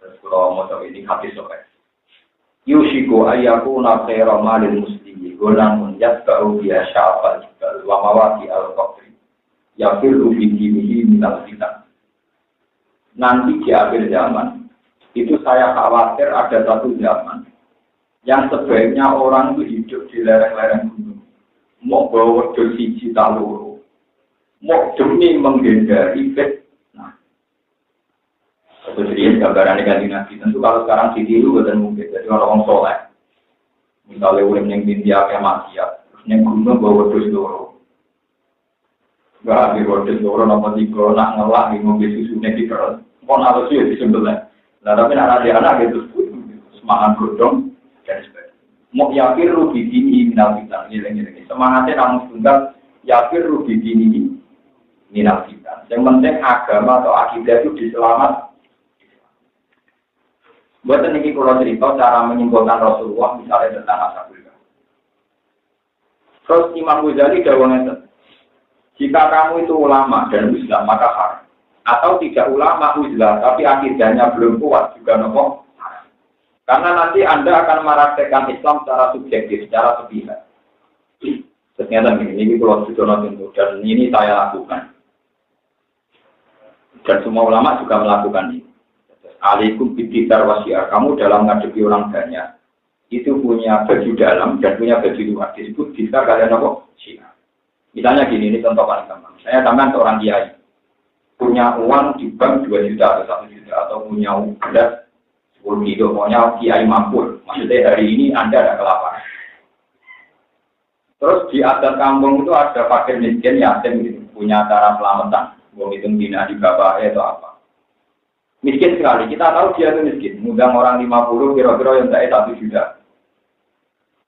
Terus kalau mau tahu ini hadis sokai. Yushiku ayaku nakhaira malil muslimi gonamun yatba'u biya sya'afal jibal wa mawaki al-qadri yafirru bidinihi minal fitan. Nanti di akhir zaman itu saya khawatir ada satu zaman yang sebaiknya orang itu hidup di lereng-lereng gunung mau bawa wedhus siji ta loro mau demi menghindari fitnah. Itu jadi gambaran negatif Nabi. Tentu kalau sekarang ditiru bukan mungkin. Jadi orang soleh, misalnya ulang yang India kayak maksiat, terus yang gunung bawa wedhus loro. Gak ada wedhus loro, nomor 3 nak ngelak di mobil susunya di perut. Pon harus ya disembelih. Nah tapi nak ada anak gitu, semangat godong dan sebagainya. Mau yakin rugi dini minal fitan, ini semangatnya namun tunggal yakin rugi dini minal fitan. Yang penting agama atau akidah itu diselamat. Buat ini kalau cerita cara menyimpulkan Rasulullah misalnya tentang Ashabul Kahfi. Terus Imam Ghazali dawuhnya, jika kamu itu ulama dan Islam maka haram. Atau tidak ulama Islam tapi akidahnya belum kuat juga nopo haram. Karena nanti Anda akan mempraktekkan Islam secara subjektif, secara sepihak. Ternyata ini kalau sudah tentu dan ini saya lakukan. Dan semua ulama juga melakukan ini. Alaikum biditar wasiar, kamu dalam ngadepi orang banyak itu punya baju dalam dan punya baju luar disebut biditar kalian apa? Syiar. Misalnya gini, ini contoh paling gampang. Saya tambahan seorang kiai punya uang di bank 2 juta atau 1 juta atau punya beras 10 kilo, pokoknya kiai mampu. Maksudnya hari ini Anda ada kelaparan. Terus di atas kampung itu ada fakir miskin yatim gitu, punya cara selamatan, mau hitung dina di bapak atau apa. Miskin sekali, kita tahu dia itu miskin. Ngundang orang 50, kira-kira yang saya 1 juta.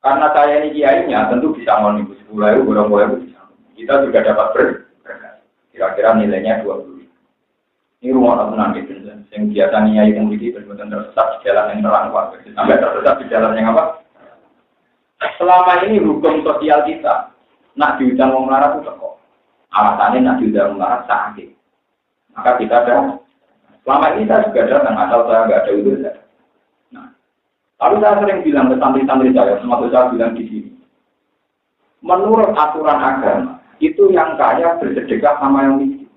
Karena saya ini kiainya, tentu bisa ngomong 10.000, berapa bisa. Kita juga dapat berkah. Kira-kira nilainya 20. Ini rumah tenang gitu. Yang biasanya yang memiliki benar-benar tersesat di jalan yang terang. Sampai tersesat di jalan yang apa? Selama ini hukum sosial kita, nak diundang orang melarat itu kok. Alasannya nak diundang orang melarat sakit. Maka kita ada. Selama ini saya juga datang, asal saya nggak ada itu saja. Nah, tapi saya sering bilang ke santri-santri saya, termasuk saya bilang di sini. Menurut aturan agama, itu yang kaya bersedekah sama yang miskin.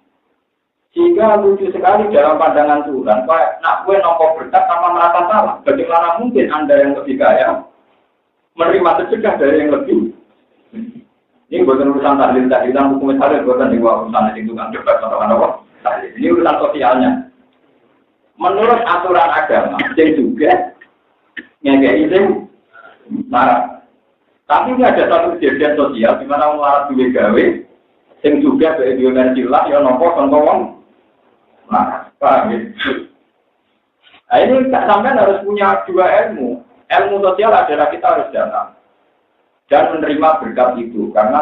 Sehingga lucu sekali dalam pandangan Tuhan, nak gue nombor berkat sama merasa salah. Bagaimana mungkin Anda yang lebih kaya menerima sedekah dari yang lebih? Ini bukan urusan tahlil-tahlilan, hukum tahlil, bukan urusan itu kan debat atau tahlil. Ini urusan sosialnya. Menurut aturan agama, yang juga ngegei itu marah. Tapi ini ada satu kejadian sosial di mana melarat duwe gawe, yang juga berdionerjilah yang nopo contoh marah. Paham ya? Nah ini sampai harus punya 2 ilmu. Ilmu sosial adalah kita harus datang dan menerima berkat itu. Karena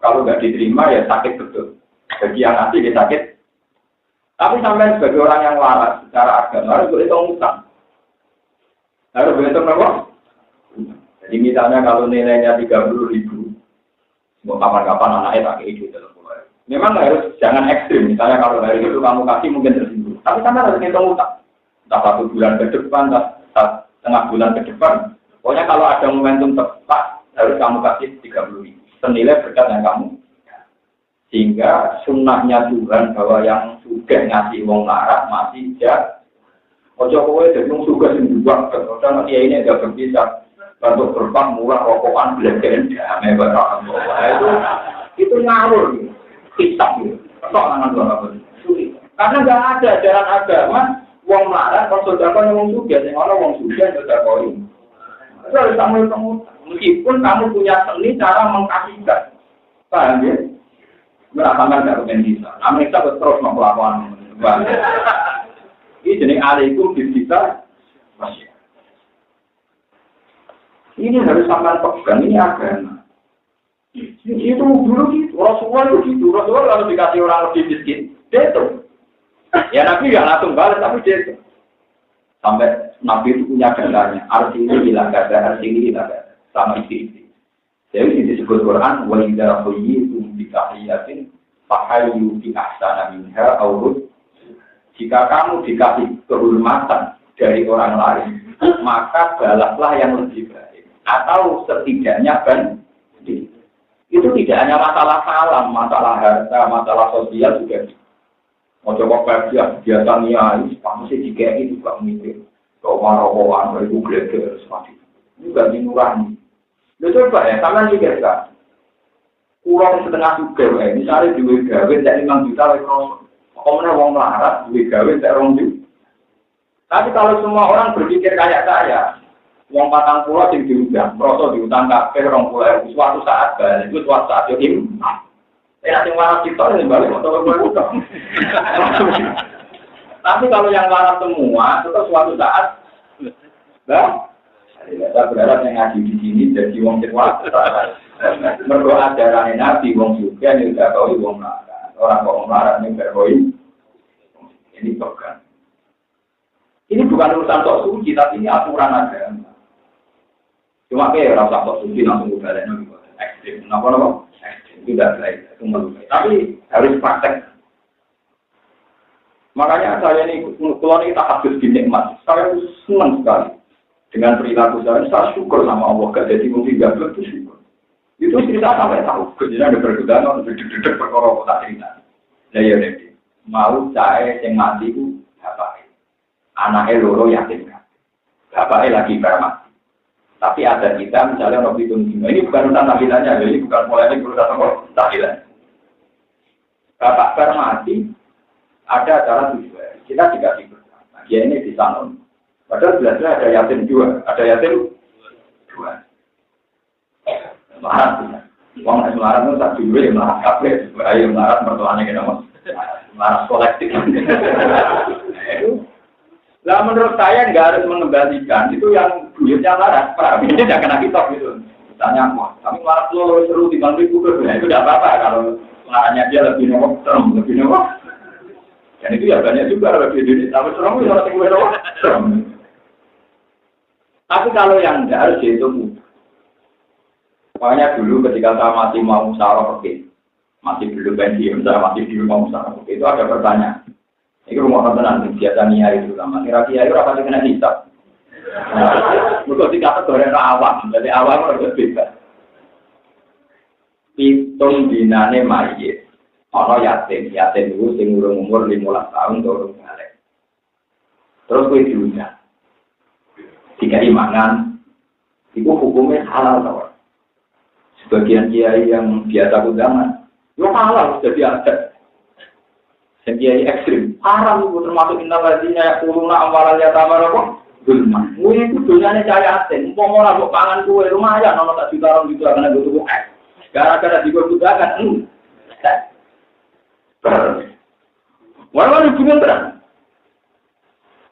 kalau nggak diterima ya sakit betul. Bagi yang nanti dia sakit. Tapi sampai sebagai orang yang waras secara agama harus berhitung utang. Harus berhitung apa? Jadi misalnya kalau nilainya 30.000, mau kapan-kapan anaknya pakai itu dalam mulai. Memang harus jangan ekstrim. Misalnya kalau dari itu kamu kasih mungkin tersinggung. Tapi sampai harus berhitung utang. Entah 1 bulan ke depan, entah setengah bulan ke depan. Pokoknya kalau ada momentum tepat harus kamu kasih 30.000. Senilai berkat yang kamu. Sehingga sunnahnya Tuhan bahwa yang sudah ngasih wong larat masih jahat. Ojo kowe jadi wong suka sing juga, karena dia ini agak berpisah. Untuk berbang murah rokokan belajar damai barang itu ngawur, kitab gitu. Soalan apa? Karena nggak ada ajaran agama wong larat konsultasi wong suka, yang orang wong suka sudah koi. Itu harus kamu meskipun kamu punya seni cara mengkasihkan, paham ya? Merasakan tidak mungkin bisa. Amerika terus melakukan. Ini jenis alaikum bisa masih. Ini harus sampai pegang ini agama. Itu dulu gitu. Rasulullah itu gitu. Rasulullah lalu dikasih orang lebih miskin. Dia itu. Ya Nabi nggak langsung balas tapi dia itu. Sampai Nabi itu punya kendalanya. Artinya hilang gada, artinya hilang gada. Sama istri. Jadi disebut Quran wa idza qayyitum bi tahiyatin fahayyu bi ahsana minha aw jika kamu dikasih kehormatan dari orang lain, maka balaslah yang lebih baik. Atau setidaknya banding. Itu tidak hanya masalah salam, masalah harta, masalah sosial juga. Mau coba biasa niai, pasti jika itu juga mikir. Kau marah-marah, itu geleger, seperti itu. Ini gak dinurani. Lu coba ya, kalian juga kan. Kurang setengah juga, misalnya duit gawe, tak 5 juta, komponnya wong melarat, duit gawe, tak 2 juta. Tapi kalau semua orang berpikir kayak saya, uang 40 yang diundang, merosot diutang kafe, 20.000, suatu saat balik, itu suatu saat itu nanti waras kita ini balik atau balik. Tapi kalau yang waras semua, itu suatu saat, saya berharap yang ngaji di sini jadi wong waras. Berdoa ajaran Nabi, wong juga ini udah kau wong melarat, orang wong melarat ini berkoi, ini bukan. Ini bukan urusan tok suci, tapi ini aturan agama. Cuma kayak rasa tok suci langsung balik ekstrim, kenapa? Tidak baik, itu melukai. Tapi harus praktek. Makanya saya ini, kalau kita habis dinikmat, saya senang sekali dengan perilaku saya syukur sama Allah, gak jadi mungkin gak itu syukur. Itu cerita sampai tahu, kemudian ada pergedangan, dedek perkara tak cerita. Nah ya deh, mau saya yang mati itu bapaknya, anaknya loro yatim kan, bapaknya lagi bermati. Tapi ada kita misalnya Robi Tunggu. Ini bukan urusan tahlilannya, ini bukan mulai urusan tahlilan. Bapak bermati, ada acara tujuan. Kita juga diberkati. Nah, dia ini di sana. Padahal jelasnya ada yatim dua, ada yatim dua. Melarat, uang melarat itu tak dulu yang melarat kafe, ayo melarat mertuanya kenapa? Melarat kolektif. Nah menurut saya nggak harus mengembalikan itu yang duitnya laras, Pak. Ini tidak kena kitab gitu. Misalnya, wah, kami laras lo seru di Bang Ribu, itu tidak apa-apa kalau laranya dia lebih nomor, lebih nomor. Dan itu ya banyak juga lebih duit. Tapi serem itu orang tinggal nomor, serem. Tapi kalau yang nggak harus dihitung. Makanya dulu ketika saya masih mau musyawarah masih belum pensiun, saya masih di rumah musyawarah itu ada pertanyaan. Ini rumah tenang, biasa niai itu sama. Kira-kira itu apa sih kena hisap? Untuk dikategori awam, jadi awam harus bebas. Hitung dinane mayit, ono yatim itu sing umur 15 tahun turun balik. Terus gue diundang, dikai mangan, itu hukumnya halal tau. Sebagian kiai yang biasa undangan, yo halal jadi adat. Sendiri ekstrim, haram itu termasuk innalladzina yaquluna amwalal yatama zulman. Mungkin itu dunyane cahaya aten, umpama ora mbok pangan kuwe lumayan ono tak juta orang gitu akan go tuku es. Gara-gara digodakan. Walau bingung terang.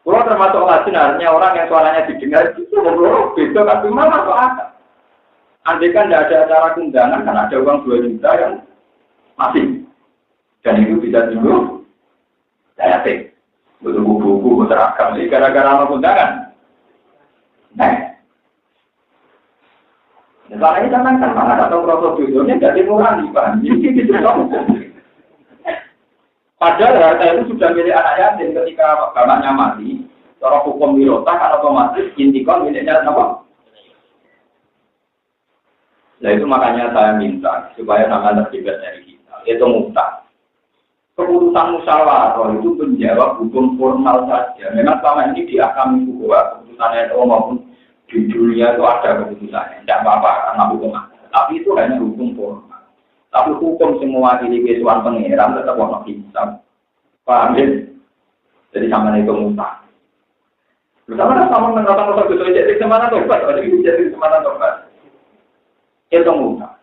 Kalau termasuk lajin artinya orang yang suaranya didengar itu ngobrol beda kan cuma masuk akal. Andai kan tidak ada acara undangan kan ada uang 2 juta yang masih. Dan itu bisa tunggu. Saya cek, buku-buku, seragam, ini gara-gara apa undangan. Nah, misalnya ini kan mana atau prosedurnya jadi murah nih, Pak. Jadi itu padahal harta itu sudah milik anak yatim ketika bapaknya mati, cara hukum wirota kan otomatis intikon miliknya apa? Nah itu makanya saya minta supaya sama terlibat dari kita, itu mutah. Keputusan musyawarah itu menjawab hukum formal saja. Memang selama ini diakami bahwa keputusan NU maupun di dunia itu ada keputusannya. Tidak apa-apa karena hukum ada. Tapi itu hanya hukum formal. Tapi hukum semua diri kesuan pengeran tetap warna hitam. Paham ya? Jadi sama itu mutah. Bersama mengatakan kalau itu jadi kesempatan tobat. Ada itu jadi kesempatan tobat. Itu mutah.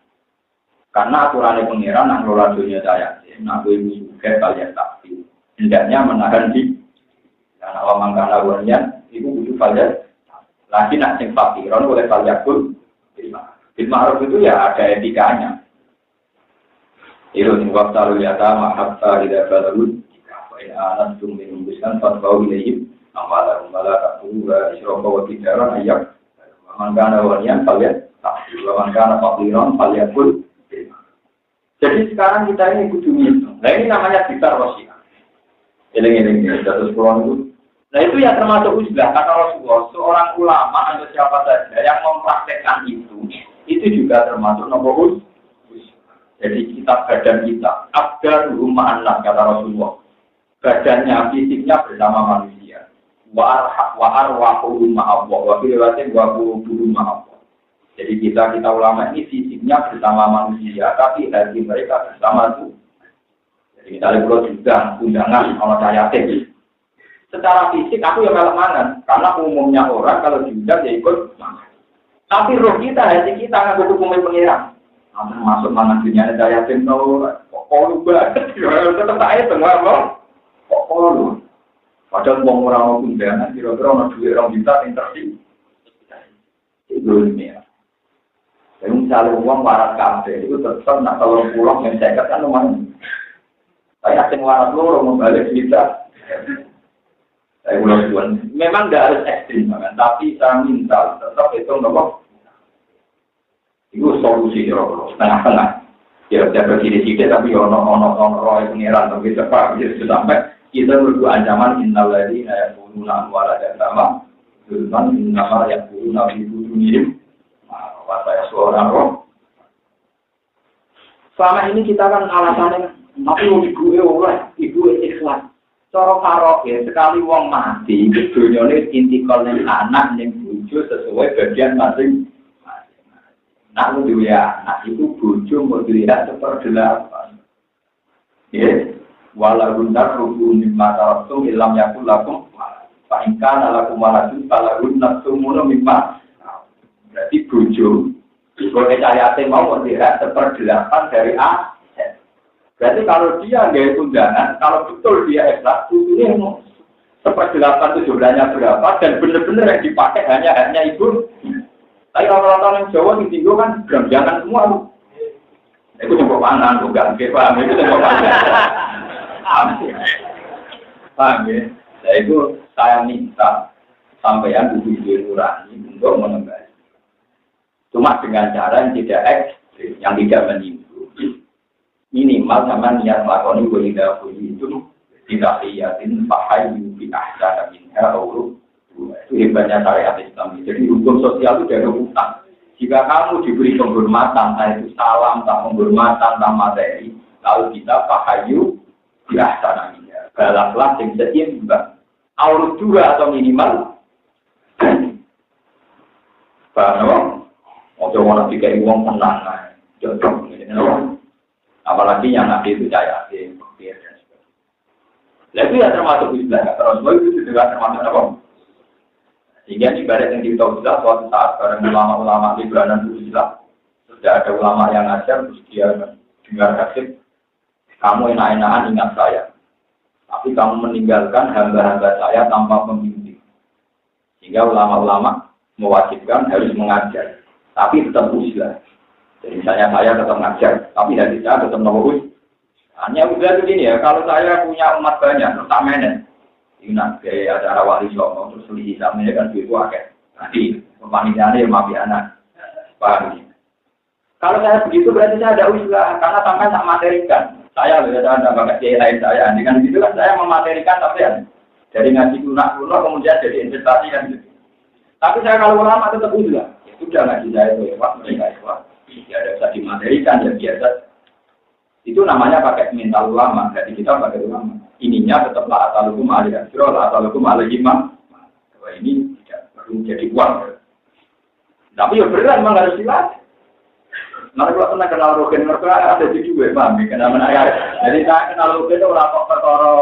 Karena aturan pengeran yang ngelola dunia saya. Nah, ibu juga kalian takti. Hendaknya menahan di. Karena awam mangkana warnya, ibu butuh kalian. Lagi nak sing fakiran oleh kalian pun. Bil ma'ruf itu ya ada etikanya. Itu sebab selalu yata mahatta tidak balun. Jika anak itu menembuskan fatwa wilayah, amalan tak pura isrofa watidaran ayat. Mangkana warnya kalian takti. Mangkana fakiran kalian pun. Jadi sekarang kita ini kudu ngitung. Nah ini namanya gitar wasiat. Eling-eling, status pulau itu Nah itu yang termasuk uzlah kata Rasulullah. Seorang ulama atau siapa saja yang mempraktekkan itu juga termasuk nomor. Jadi kita badan kita abdan rumah anak kata Rasulullah. Badannya fisiknya bersama manusia. Wa arwahu rumah Allah. Wa bilawatin wa rumah Allah. Jadi kita ulama ini fisiknya bersama manusia, tapi hati mereka bersama Tuhan. Jadi misalnya kalau juga undangan kalau saya tinggi. Secara fisik aku yang melek mangan, karena umumnya orang kalau diundang ya ikut mangan. Tapi roh kita, hati kita nggak hukumnya pengiran. Masuk mangan dunia saya tentu pokok banget, tetap saya tengah mau pokok. Padahal mau orang undangan, kira-kira orang duit orang juta yang tersing. Itu ini ya. Jadi misalnya uang waras kafe itu tetap nak kalau pulang yang saya katakan lumayan. Saya asing waras loro membalik kita. Saya ulang tuan. Memang tidak harus ekstrim, kan? Tapi saya minta tetap itu nopo. Itu solusi roh tengah-tengah. Ya tidak bersih-sih tapi ono roh pengiran tapi cepat jadi sampai kita berdua ancaman innalladzi la yaquluna wala jama. Zulman innama yaquluna fi budunihim. Saya seorang roh. Selama ini kita kan alasannya, tapi ibu ikhlas. Cara karaoke sekali wong mati, dunyane intikal ning anak ning bojo sesuai bagian masing-masing. Nak duwe anak itu bojo mau dilihat seperdelapan. Ya, walaupun tak rukun mimma taratum ilam yakul lakum fa in kana lakum waladun falahun nasumuno mimma. Berarti bojo kalau ayatnya mau tidak seperdelapan dari aset. Berarti kalau dia nggak undangan, kalau betul dia ikhlas, ini seperdelapan itu jumlahnya berapa dan benar-benar yang dipakai hanya ibu. Tapi orang-orang yang Jawa di Tinggo kan beranjangan semua. Itu coba pangan, bukan paham itu coba pangan. Paham ya? Nah itu saya minta sampeyan duduk nurani untuk mengembali. Cuma dengan cara yang tidak ekstrim, yang tidak menyinggung. Minimal sama niat lakoni walidah itu tidak liatin pahayu bi ahsana minha auru. Itu hebatnya syariat Islam. Jadi hukum sosial itu dari utang. Jika kamu diberi penghormatan, entah itu salam, entah penghormatan, entah materi, lalu kita pahayu bi ahsana minha. Balaslah yang seimbang. Auru dua atau minimal. Bahwa ojo mau nabi kayak uang tenang, jodoh, apalagi yang nabi itu cahaya, biar dan sebagainya. Itu ya termasuk ibadah. Terus itu juga termasuk apa? Sehingga ibadah yang kita tahu suatu saat bareng ulama-ulama Libanon itu Islam, sudah ada ulama yang ngajar, terus dia dengar kasih, kamu enak-enakan ingat saya, tapi kamu meninggalkan hamba-hamba saya tanpa pembimbing. Sehingga ulama-ulama mewajibkan harus mengajar. Tapi tetap usia. Jadi misalnya saya tetap ngajar, tapi hati saya tetap nomor. Hanya udah begini ya, kalau saya punya umat banyak, terus tak menen. Ini nanti acara wali songo, terus selisih sama ini kan duit wakil. Nanti pemanitiannya yang mafi anak. Paham? Kalau saya begitu berarti saya ada usia, karena sampai tak materikan. Saya loh, saya tidak pakai kiai lain saya. Dengan begitu kan saya mematerikan sampai dari ngaji lunak-lunak kemudian jadi investasi kan gitu. Tapi saya kalau ulama tetap usia. Sudah ngaji saya itu lewat, mereka lewat. Ya ada bisa dimaterikan, ya biasa. Itu namanya pakai mental ulama. Jadi kita pakai ulama. Ininya tetaplah atalukum alih asro, atalukum alih imam. Bahwa ini tidak perlu jadi uang. Tapi ya beneran memang harus dilatih. Nanti kalau pernah kenal Rogen, mereka ada juga, paham ya? Kenal mana. Jadi saya kenal Rogen itu orang perkara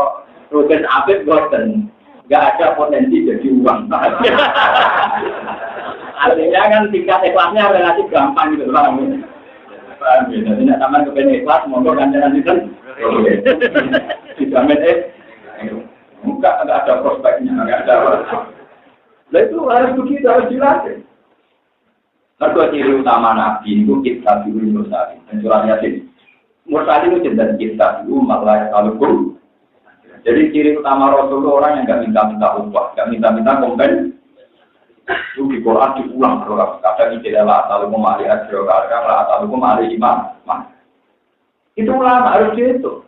Rogen Abid Gordon. Nggak ada potensi jadi uang. Artinya kan tingkat ikhlasnya relatif gampang gitu lah. Paham ya? Jadi nak taman kepengen ikhlas, monggo ganjaran itu. Dijamin enggak ada prospeknya, enggak ada. Lah itu harus begitu, harus dilatih. Kedua ciri utama Nabi itu kita dulu mursalin. Dan surah Yasin. Mursalin itu jelas kita dulu malah kalau jadi ciri utama Rasulullah orang yang nggak minta-minta upah, nggak minta-minta kompen. Itu di Quran diulang berulang. Kadang tidak lah atau memahami ajro, kadang lah atau memahami imam. Itu ulama harus gitu.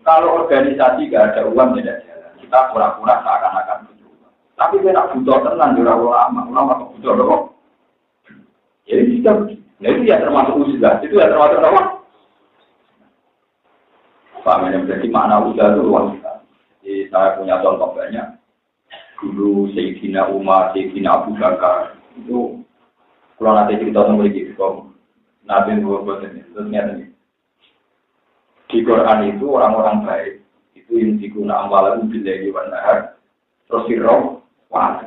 Kalau organisasi nggak ada uang tidak jalan. Kita pura-pura seakan-akan. Tapi dia tak butuh tenang, jurah ulama kok butuh apa? Jadi nah itu ya termasuk usaha, itu ya termasuk apa? Pahamnya berarti makna usaha itu luas sekali. Jadi saya punya contoh banyak. Dulu Sayyidina Umar, Sayyidina Abu Bakar itu kalau nanti cerita sama lagi, Nabi Muhammad ini, ternyata di Quran itu orang-orang baik itu yang digunakan amalan billahi wan nahar terus sirroh wah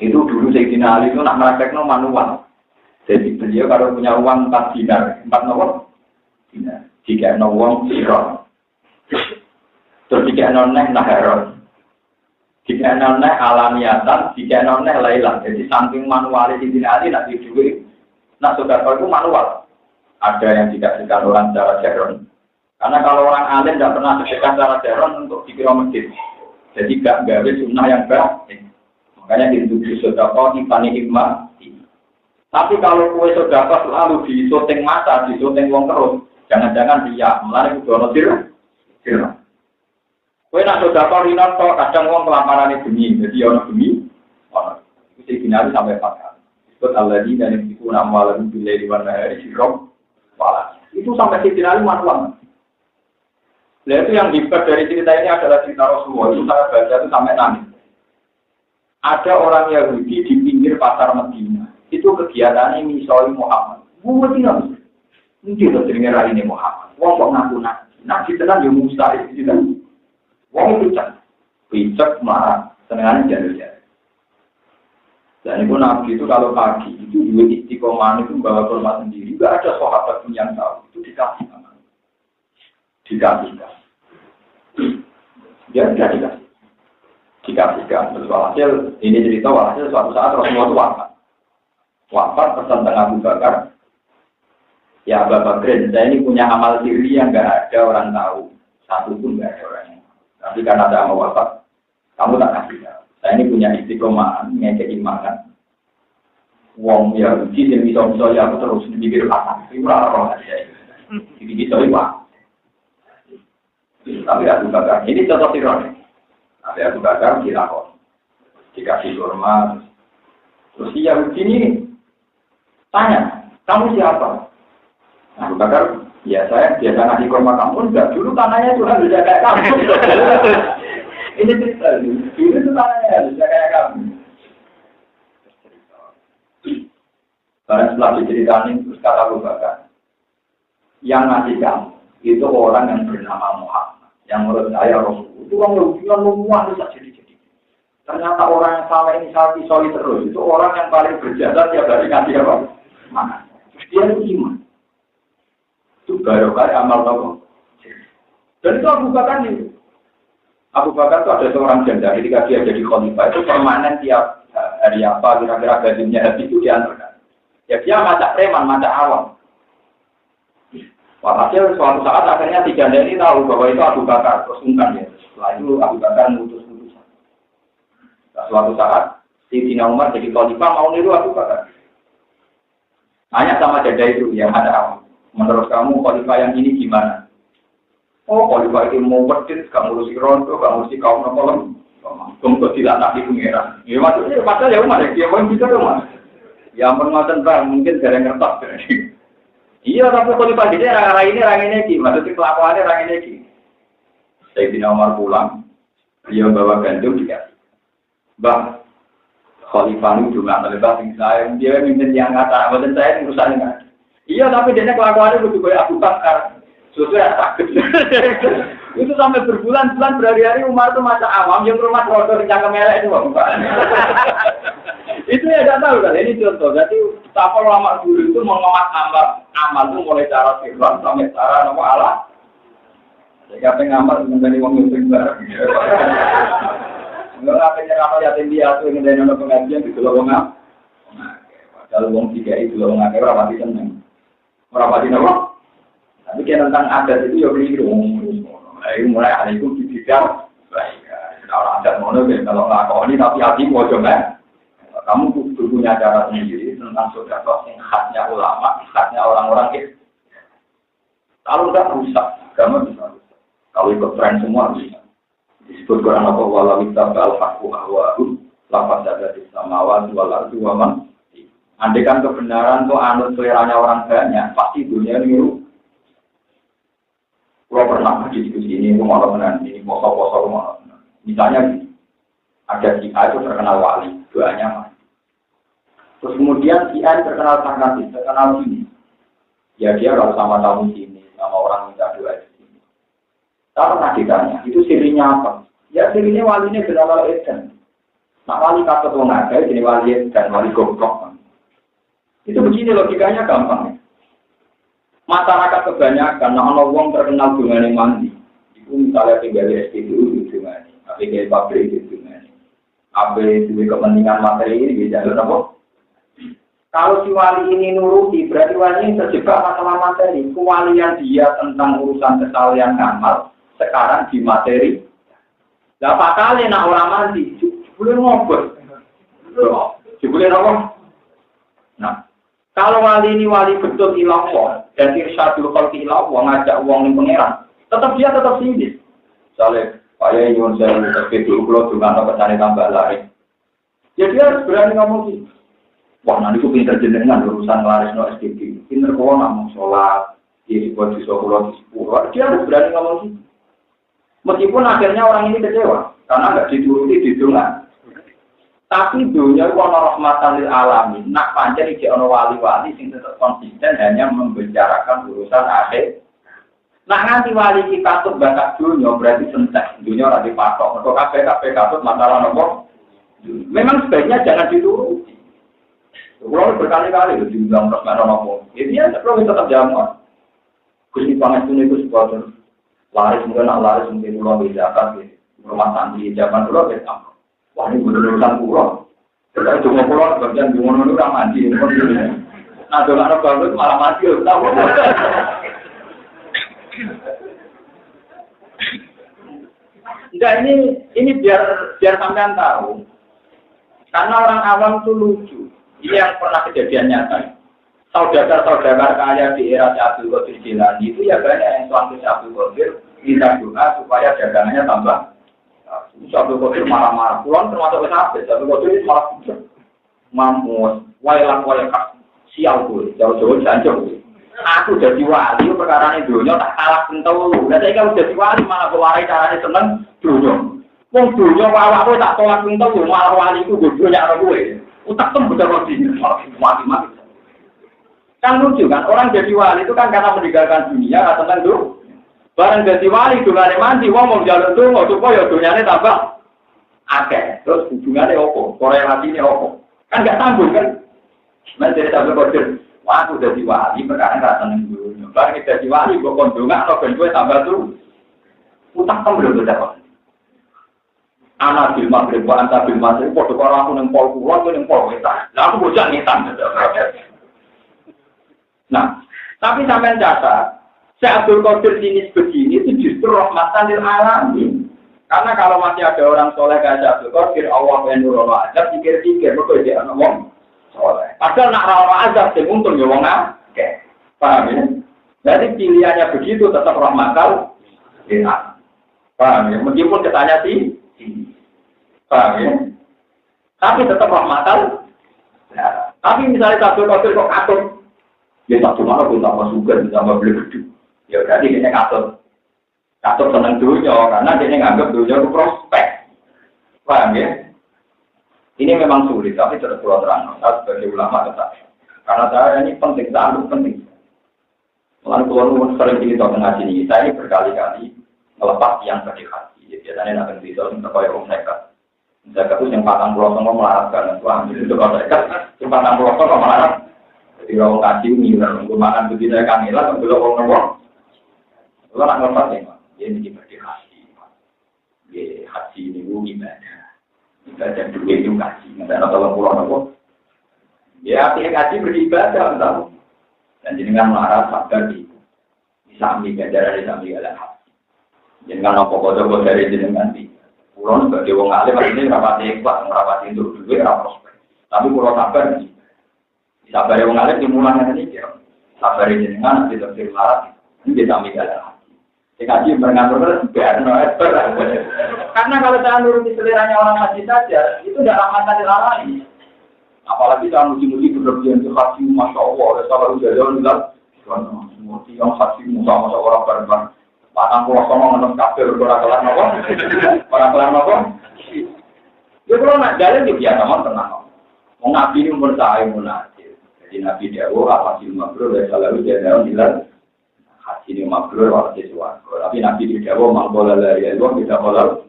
itu dulu Sayyidina Ali itu nak meraktekno manual. Jadi beliau kalau punya uang 4 dinar 4 nomor dinar jika uang sirroh terus jika noneh naharon jika noneh alamiatan jika noneh lailan. Jadi samping manual Sayyidina Ali nak dijual nak sudah itu manual. Ada yang dikasihkan orang secara jaron. Karena kalau orang alim tidak pernah sedekah secara jaron untuk dikira masjid. Jadi gak gawe sunnah yang baik. Makanya diinstruksi sedekah dipani hikmah. Tapi kalau kue sedekah selalu disyuting mata, disyuting wong terus, jangan-jangan dia melari ke dono sirah. Kue nak sedekah rinat kok kadang wong kelaparan bengi, jadi ono bengi. Itu sih binari sampai 4 kali. Disebut alladzi dan itu nama lalu billahi wan nahari sirah wala. Itu sampai binari manual. Nah itu yang hebat dari cerita ini adalah cerita Rasulullah. Itu saya baca itu sampai nangis. Ada orang Yahudi di pinggir pasar Medina. Itu kegiatannya misoi Muhammad. Gue tinggal. Mungkin itu dengar ini Muhammad. Wong kok ngaku nabi. Nabi tenan ya mustahil. Wong itu picek marah. Senengannya jalur-jalur. Dan itu nabi itu kalau pagi itu dua istiqomah itu bawa kurma sendiri. Gak ada sahabat yang tahu. Itu dikasih. Dikasihkan. Dia tidak dikasihkan. Terus walhasil, ini cerita walhasil suatu saat Rasulullah itu wafat. Wafat pesan tengah Abu Bakar. Ya Abu Bakar, saya ini punya amal siri yang nggak ada orang tahu. Satu pun nggak ada orang yang tahu. Tapi karena ada amal wafat, kamu tak kasih tahu. Saya ini punya istiqomah, ngekei makan. Wong Yahudi yang bisa-bisa ya aku terus dipikir apa? Itu orang aja. Jadi bisa iwak. Tapi Abu Bakar, ini contoh sirone. Tapi Abu Bakar dilakon, dikasih kurma. Terus si Yahudi ini tanya, kamu siapa? Abu Bakar, ya saya biasa ngasih kurma kamu. Enggak, dulu tanahnya Tuhan sudah kayak kamu. Ini cerita, dulu itu tanahnya sudah kayak kamu. Karena setelah diceritain, terus kata Abu Bakar, yang ngasih kamu itu orang yang bernama Muhammad. Yang menurut saya Rasul itu orang Yahudi yang memuah bisa jadi. Ternyata orang yang sama ini salti soli terus itu orang yang paling berjasa tiap hari ngasih apa? Mana? Dia itu iman. Itu baru-baru amal tahu. Dan itu Abu Bakar itu. Abu Bakar itu ada seorang janda ketika dia jadi khalifah itu permanen tiap hari apa kira-kira gajinya habis itu diantarkan. Ya dia macam preman, macam awam. Walhasil suatu saat akhirnya si janda ini tahu bahwa itu Abu Bakar, terus ungkan ya. Setelah itu Abu Bakar mengutus-utusan. Nah, suatu saat si Sayyidina Umar jadi khalifah mau niru Abu Bakar. Tanya sama janda itu yang ada, menurut kamu khalifah yang ini gimana? Oh khalifah itu mau berdiri, kamu ngurusi rondo, kamu ngurusi kaum nokolom, kamu tidak nabi pengeran. Ya maksudnya padahal ya Umar, dia pun bisa Umar. Ya permatan bang, mungkin jarang ngertos. Iya, tapi khalifah ini orang ini maksudnya kelakuannya orang ini. Sayyidina Umar pulang, dia bawa gandum dikasih. Bang, khalifah itu juga terlibat dengan saya. Dia minta yang kata, badan saya urusan enggak. Iya, tapi dia kelakuannya lebih kayak Abu Bakar. Sesuai takut. Itu sampai berbulan-bulan berhari-hari Umar itu macam awam yang rumah kotor yang kemelek itu Bang. Itu ya tidak tahu kan, ini contoh. Jadi betapa ulama dulu itu mengemas amal itu mulai cara firman sampai cara nama Allah. Jadi apa ngamal menjadi wong yang bareng. Enggak apa nyerama yatim piatu yang dari nama pengajian di Pulau Wongam. Padahal wong tiga itu wong akeh ora pati seneng. Ora pati napa? Tapi tentang adat itu ya keliru. Mulai hari itu dididak baik. Kalau adat mono kalau nglakoni tapi hati ojo men. Kamu punya cara sendiri tentang sedekah yang khasnya ulama, khasnya orang-orang itu. Kalau tidak rusak, kamu bisa rusak. Kalau ikut tren semua bisa. Disebut Quran apa wala witabal haqqu ahwa'u lafaz dari samawati wal ardi wa man. Andai kan kebenaran itu anut seleranya orang banyak, pasti dunia ini. Kalau pernah di diskusi ini, rumah teman ini poso-poso rumah. Misalnya ada si A itu terkenal wali, doanya mas. Terus kemudian si A terkenal sangat terkenal sini. Ya dia harus sama tamu sini, sama orang minta doa di sini. Tak pernah ditanya, itu sirinya apa? Ya sirinya walinya bernama Edan. Nah wali kata tuh nggak ada, jadi wali dan wali goblok. Itu begini logikanya gampang. Masyarakat kebanyakan, nah orang terkenal dengan mandi. Itu misalnya tinggal di SPBU gitu kan, tinggal di pabrik gitu kan. Apa itu kepentingan materi ini bisa apa? Kalau si wali ini nuruti, berarti wali ini terjebak masalah materi. Kewalian dia tentang urusan kesalahan amal sekarang di materi. Lah kali nak orang mandi, boleh ngobrol. Boleh apa? Nah, kalau wali ini wali betul ilah dan irsyadul khalqi ilah ngajak uang ning pangeran, tetap dia tetap sinis. Misalnya, saya ingin saya lebih dulu dengan petani tambah lari. Ya dia harus berani ngomong sih. Wah, nanti aku pinter jenengan urusan laris no SDG. Pinter kok ngomong sholat, di sebuah di sepuluh. Dia harus berani ngomong sih. Meskipun akhirnya orang ini kecewa, karena nggak dituruti di dunia. Tapi dunia itu ono rahmatan lil alamin. Nak pancen iki ono wali-wali sing tetap konsisten hanya membicarakan urusan akhir. Nah nganti wali kita katut bakat dunia berarti sentek. Dunia ora dipatok. Mergo kabeh katut masalah nopo? Memang sebaiknya jangan dituruti. Kalau berkali-kali diundang terus nggak nopo. Ya dia tetap jamak. Gusti Pangestu niku supporter. Laris mungkin pulau bedakan rumah santri zaman pulau beda. Wah ini bener urusan pulau. Jadi cuma pulau bagian bingung itu orang mandi. Nah dengan orang bagus malah mati. Tahu? Enggak ini biar sampean tahu. Karena orang awam itu lucu. Ini yang pernah kejadian nyata. Saudara-saudara kaya di era Abdul Qadir Jilani itu ya banyak yang suami Abdul Qadir minta doa supaya dagangannya tambah. Abdul Qadir marah-marah. Pulang termasuk habis. Abdul Qadir itu malah bujuk. Mamus, wayak sial gue. Jauh-jauh jancok gue. Aku jadi wali, perkara ini dunia tak kalah pentol. Nah saya kalau jadi wali malah keluarai caranya seneng dunia. Wong dunia aku tak tolak pentol, malah wali itu dunia ada gue. Utak tuh bener lagi, mati-mati. Kan lucu kan, orang jadi wali itu kan karena meninggalkan dunia, atau kan tuh. Barang jadi wali, dungane mandi, wong mau jalan tuh, mau supaya dunyanya tambah. Oke, terus hubungannya apa? Korelasinya apa? Kan nggak sambung kan? Menjadi Abdul Qadir, wah aku jadi wali, perkara nggak seneng dunia. Barang jadi wali, gue kondongan, atau ben gue tambah tuh. Utak tuh belum dapat. Anak bil maghrib, anta bil maghrib, podo karo aku ning pol kulon, ning pol wetan. Lah aku bocah ngetan. Nah, tapi sampean catat, Syekh Abdul Qadir jenis begini itu justru rahmatan lil alamin. Karena kalau masih ada orang soleh kayak Syekh Abdul Qadir, Allah yang nurono azab, pikir-pikir, betul dia anak wong soleh. Padahal nak rawa azab, sing untung ya wong akeh. Paham ya? Jadi pilihannya begitu tetap rahmatan lil alamin. Paham ya? Meskipun ketanya sih, paham ya? Tapi tetap rahmatan. Ya. Tapi misalnya Abdul Qadir kok katut, ya tak cuma aku tambah suka, tambah beli gede. Ya berarti dia katut senang dunia, karena dia nganggap dunia itu prospek. Paham ya? Ini memang sulit, tapi terus terang. Saya sebagai ulama tetap. Karena saya ini penting, sangat penting. Mulai keluar sering cerita tengah sini, saya ini berkali-kali melepas yang sakit hati. Biasanya nanti cerita tentang kaya orang nekat. Nekat itu yang patang pulau semua melaratkan. Wah, itu kalau nekat, yang patang pulau semua melarat. Jadi orang kasih miler, untuk makan begini saya kamilah, belum orang nomor. Kalau nak ngelepas ya, dia ini berarti hati. Ya, hati ini ibadah. Ibadah duit itu kasih. Nggak ada tolong pulau nomor. Ya, artinya kasih beribadah, tahu. Dan jenengan melarat sabar di sami ganjaran di sami galah hati. Jenengan apa-apa dari jenengan di pulau sebagai wong alim ini rapati ikhlas, rapati untuk duit, prospek. Tapi pulau sabar di sabar wong alim dimulai ini kira. Sabar jenengan nanti terus melarat ini sami galah hati. Ngaji mengatur biar karena kalau saya nuruti seleranya orang haji saja, itu tidak rahmatan lil alamin. Apalagi kalau muji-muji berlebihan ke haji, masya Allah, kalau udah jauh bilang, semua yang haji sama orang bareng-bareng, patang pulau sama nonton kafe orang kelar nopo, orang kelar nopo. Ya kalau nak jalan dia biasa tenang. Mau nabi ini umur saya munafik. Jadi nabi Dawo apa sih mabrur ya selalu dia bilang haji ini mabrur wala sesuatu. Tapi nabi Dawo mangkola lah ya lu tidak boleh.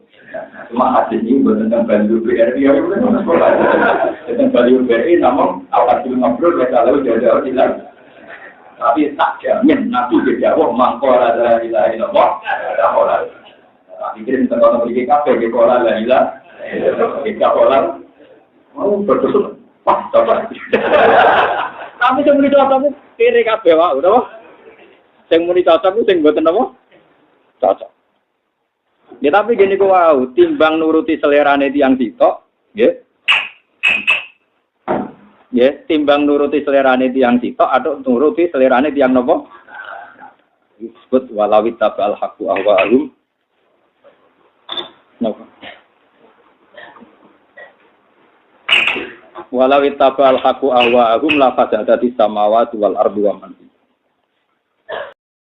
Cuma haji ini tentang value BRI ya bukan sekolah. Tentang value BRI namun apa sih mabrur ya selalu dia bilang. Tapi tak jamin nabi Dawo mangkola la ilaha illallah tidak boleh. Tapi kirim tentang beri kafe ke kola la ilaha kita orang mau betul. Wah, coba. Tapi sing muni cocok kiri kabeh wae, udah. Sing muni cocok ku sing mboten apa? Cocok. Ya tapi gini ku wow, timbang nuruti selerane tiyang sitok, nggih. Nggih, timbang nuruti selerane tiyang sitok atau nuruti selerane tiyang napa? Disebut walawit tabal haqu ahwa'ahum. Napa? Walau ittaba'al haqqu ahwa'ahum la fasadati samawati wal ardu wa man